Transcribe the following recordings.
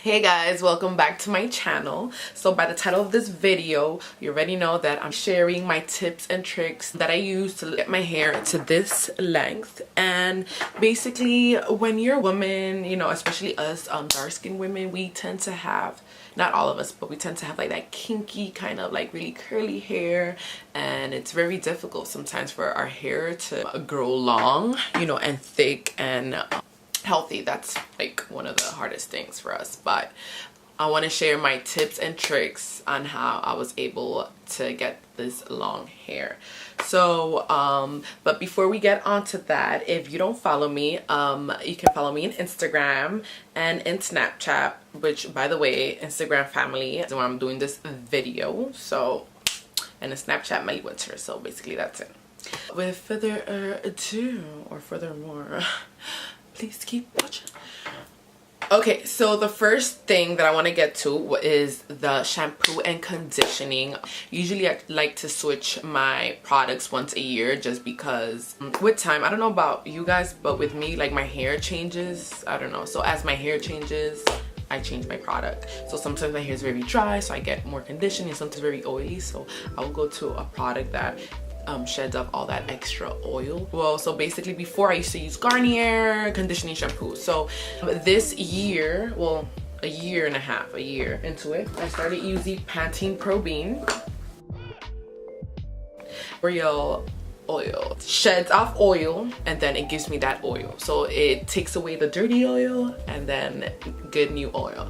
Hey guys, welcome back to my channel. So by the title of this video, you already know that I'm sharing my tips and tricks that I use to get my hair to this length. And basically when you're a woman, you know, especially us dark-skinned women, we tend to have, not all of us, but we tend to have like that kinky kind of like really curly hair, and it's very difficult sometimes for our hair to grow long, you know, and thick and healthy. That's like one of the hardest things for us. But I want to share my tips and tricks on how I was able to get this long hair. So but before we get on to that, if you don't follow me, you can follow me on Instagram and in Snapchat, which by the way, Instagram family is where I'm doing this video. So, and the Snapchat Melly Winter. So basically that's it. With further ado, or furthermore, please keep watching. Okay, so the first thing that I want to get to is the shampoo and conditioning. Usually I like to switch my products once a year just because with time, I don't know about you guys, but with me, like my hair changes. I don't know. So as my hair changes, I change my product. So sometimes my hair is very dry, so I get more conditioning. Sometimes very oily, so I will go to a product that sheds off all that extra oil. Well, so basically before I used to use Garnier conditioning shampoo. So this year, well, a year into it, I started using Pantene Pro Bean Real oil. Sheds off oil and then it gives me that oil. So it takes away the dirty oil and then good new oil.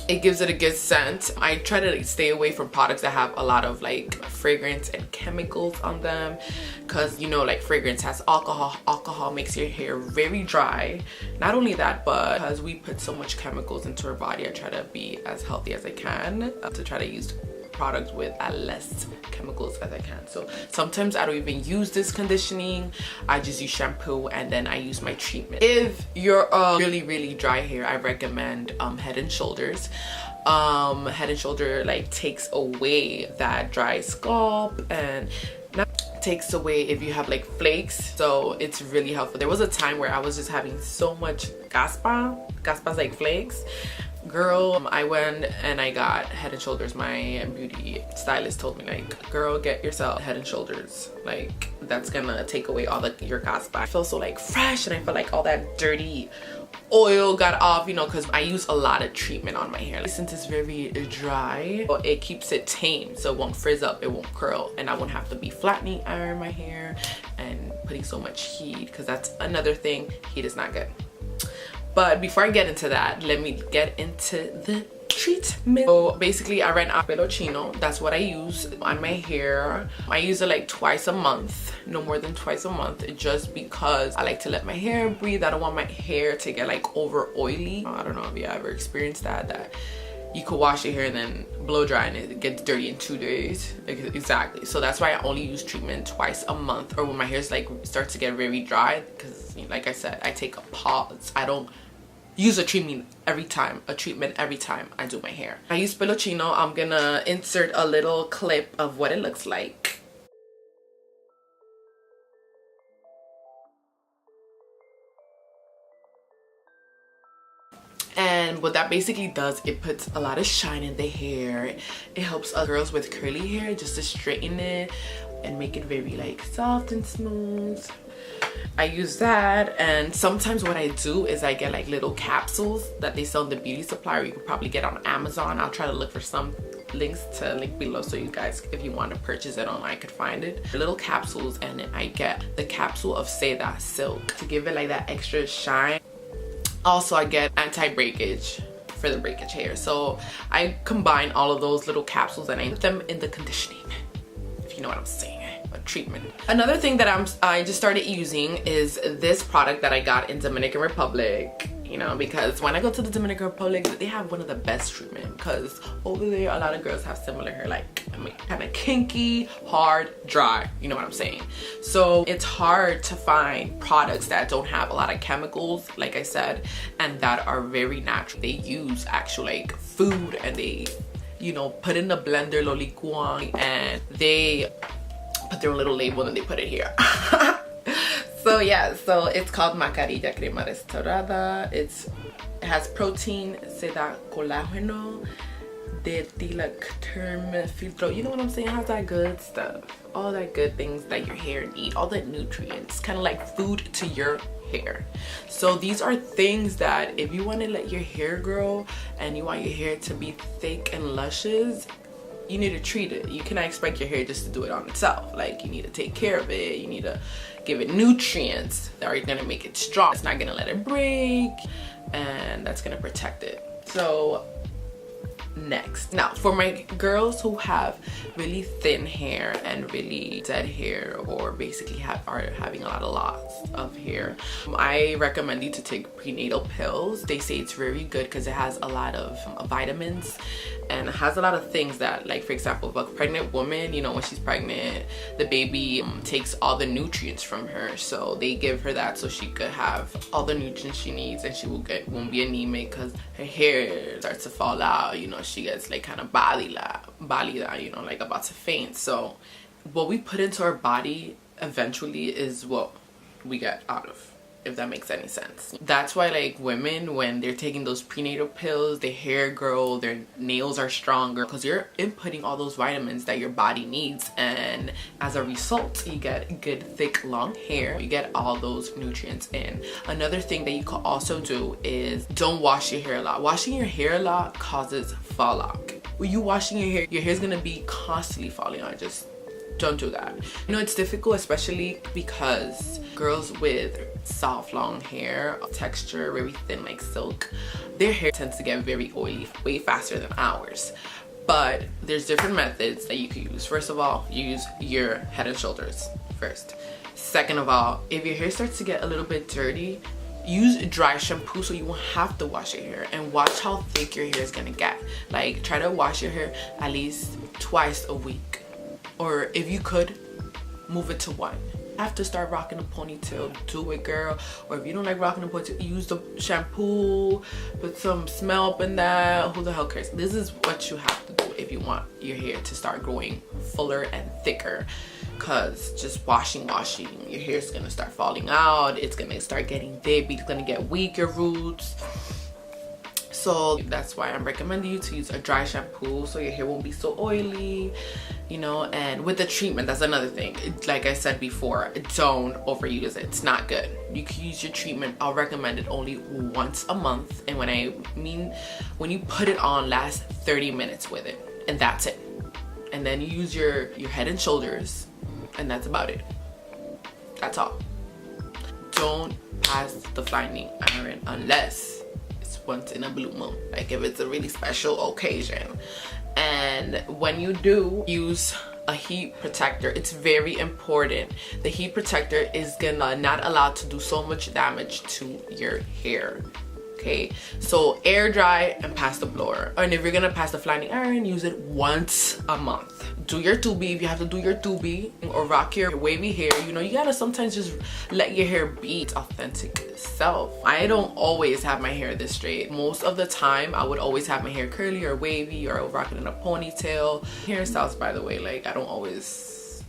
It gives it a good scent. I try to stay away from products that have a lot of like fragrance and chemicals on them, because you know, like fragrance has alcohol. Alcohol makes your hair very dry. Not only that, but because we put so much chemicals into our body, I try to be as healthy as I can to try to use products with as less chemicals as I can. So sometimes I don't even use this conditioning. I just use shampoo and then I use my treatment. If you're really dry hair, I recommend Head and Shoulders. Head and Shoulder like takes away that dry scalp and takes away if you have like flakes, so it's really helpful. There was a time where I was just having so much caspas like flakes. Girl, I went and I got Head and Shoulders. My beauty stylist told me, like, girl, get yourself Head and Shoulders, like that's gonna take away all your caspa. I feel so like fresh, and I felt like all that dirty oil got off, you know, because I use a lot of treatment on my hair. Since it's very dry, it keeps it tame, so it won't frizz up, it won't curl, and I won't have to be flattening iron my hair and putting so much heat, because that's another thing. Heat is not good. But before I get into that, let me get into the treatment. So basically I ran Pelo Chino. That's what I use on my hair. I use it like twice a month, no more than twice a month, just because I like to let my hair breathe. I don't want my hair to get like over oily. I don't know if you ever experienced that you could wash your hair and then blow dry and it gets dirty in 2 days. Exactly. So that's why I only use treatment twice a month, or when my hair's like starts to get very dry, because like I said, I take a pause. I don't use a treatment every time I do my hair. I use Pelo Chino. I'm gonna insert a little clip of what it looks like. And what that basically does, it puts a lot of shine in the hair. It helps us girls with curly hair just to straighten it and make it very like soft and smooth. I use that, and sometimes what I do is I get like little capsules that they sell in the beauty supply, or you could probably get on Amazon. I'll try to look for some links to link below, so you guys, if you want to purchase it online, could find it. They're little capsules, and then I get the capsule of Seda Silk to give it like that extra shine. Also, I get anti-breakage for the breakage hair. So I combine all of those little capsules and I put them in the conditioning, if you know what I'm saying. Treatment. Another thing that I just started using is this product that I got in Dominican Republic, you know, because when I go to the Dominican Republic, they have one of the best treatment, because over there a lot of girls have similar hair, like I mean, kind of kinky, hard, dry, you know what I'm saying. So it's hard to find products that don't have a lot of chemicals, like I said, and that are very natural. They use actual like food, and they, you know, put in the blender, lo licuan, and they put their little label and they put it here. So yeah, so it's called Mascarilla Crema Restaurada. It's It has protein, se da colágeno, de term filtro. You know what I'm saying? It has that good stuff. All that good things that your hair need. All the nutrients. Kind of like food to your hair. So these are things that if you want to let your hair grow and you want your hair to be thick and luscious, you need to treat it. You cannot expect your hair just to do it on itself. Like, you need to take care of it. You need to give it nutrients that are gonna make it strong. It's not gonna let it break, and that's gonna protect it. So next, now for my girls who have really thin hair and really dead hair, or basically are having a lot of loss of hair, I recommend you to take prenatal pills. They say it's very good because it has a lot of vitamins and it has a lot of things that, like, for example, a pregnant woman, you know, when she's pregnant, the baby takes all the nutrients from her, so they give her that so she could have all the nutrients she needs, and she won't be anemic because her hair starts to fall out. You know, she gets like kind of pálida, you know, like about to faint. So what we put into our body eventually is what we get out of, if that makes any sense. That's why, like, women, when they're taking those prenatal pills, their hair grow, their nails are stronger, because you're inputting all those vitamins that your body needs, and as a result you get good thick long hair. You get all those nutrients in. Another thing that you could also do is don't wash your hair a lot. Washing your hair a lot causes fallout. When you washing your hair's gonna be constantly falling out. Just don't do that. You know, it's difficult, especially because girls with soft long hair texture, very thin like silk, their hair tends to get very oily way faster than ours. But there's different methods that you can use. First of all, use your Head and Shoulders first. Second of all, if your hair starts to get a little bit dirty, use dry shampoo so you won't have to wash your hair, and watch how thick your hair is gonna get. Like, try to wash your hair at least twice a week, or if you could, move it to one. Have to start rocking a ponytail, do it, girl. Or if you don't like rocking a ponytail, use the shampoo, put some smell up in that. Who the hell cares? This is what you have to do if you want your hair to start growing fuller and thicker, because just washing your hair is gonna start falling out. It's gonna start getting baby, it's gonna get weaker roots. So that's why I'm recommending you to use a dry shampoo so your hair won't be so oily, you know. And with the treatment, that's another thing. Like I said before, don't overuse it. It's not good. You can use your treatment. I'll recommend it only once a month. And when I mean, when you put it on, last 30 minutes with it, and that's it. And then you use your Head and Shoulders, and that's about it. That's all. Don't pass the flying iron unless once in a blue moon, like if it's a really special occasion. And when you do, use a heat protector. It's very important. The heat protector is gonna not allow to do so much damage to your hair. Okay, so air dry and pass the blower. And if you're gonna pass the flying iron, use it once a month. Do your doobie if you have to do your doobie, or rock your wavy hair. You know, you gotta sometimes just let your hair be its authentic self. I don't always have my hair this straight. Most of the time I would always have my hair curly or wavy, or rock it in a ponytail. Hairstyles, by the way, like, I don't always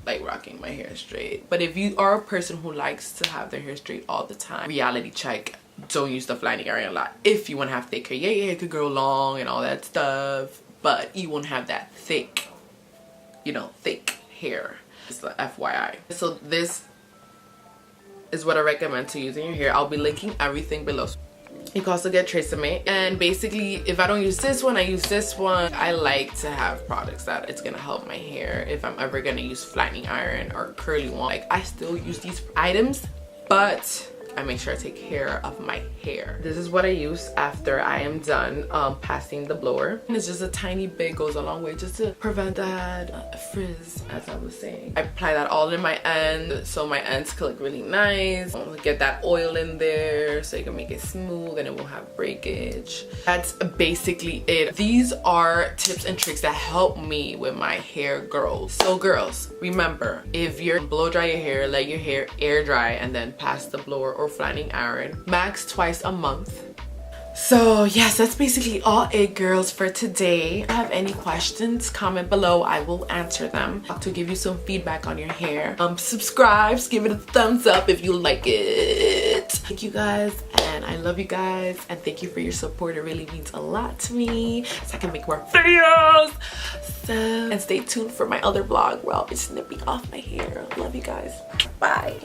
like rocking my hair straight. But if you are a person who likes to have their hair straight all the time, reality check, don't use the flying iron a lot. If you want to have thick hair, yeah, your hair could grow long and all that stuff, but you won't have that thick, you know, thick hair. Just the FYI. So this is what I recommend to use in your hair. I'll be linking everything below. You can also get TRESemme, and basically if I don't use this one, I use this one. I like to have products that it's gonna help my hair. If I'm ever gonna use flattening iron or curly one, like, I still use these items, but I make sure I take care of my hair. This is what I use after I am done passing the blower. And it's just a tiny bit, goes a long way just to prevent that frizz, as I was saying. I apply that all in my end so my ends can look really nice. Get that oil in there so you can make it smooth and it won't have breakage. That's basically it. These are tips and tricks that help me with my hair growth. So girls, remember, if you're blow dry your hair, let your hair air dry and then pass the blower or flattening iron max twice a month. So yes, that's basically all it, girls, for today. If you have any questions, comment below. I will answer them to give you some feedback on your hair. Subscribe, give it a thumbs up if you like it. Thank you guys, and I love you guys, and thank you for your support. It really means a lot to me, so I can make more videos. So, and stay tuned for my other vlog where I'll be snipping off my hair. Love you guys. Bye.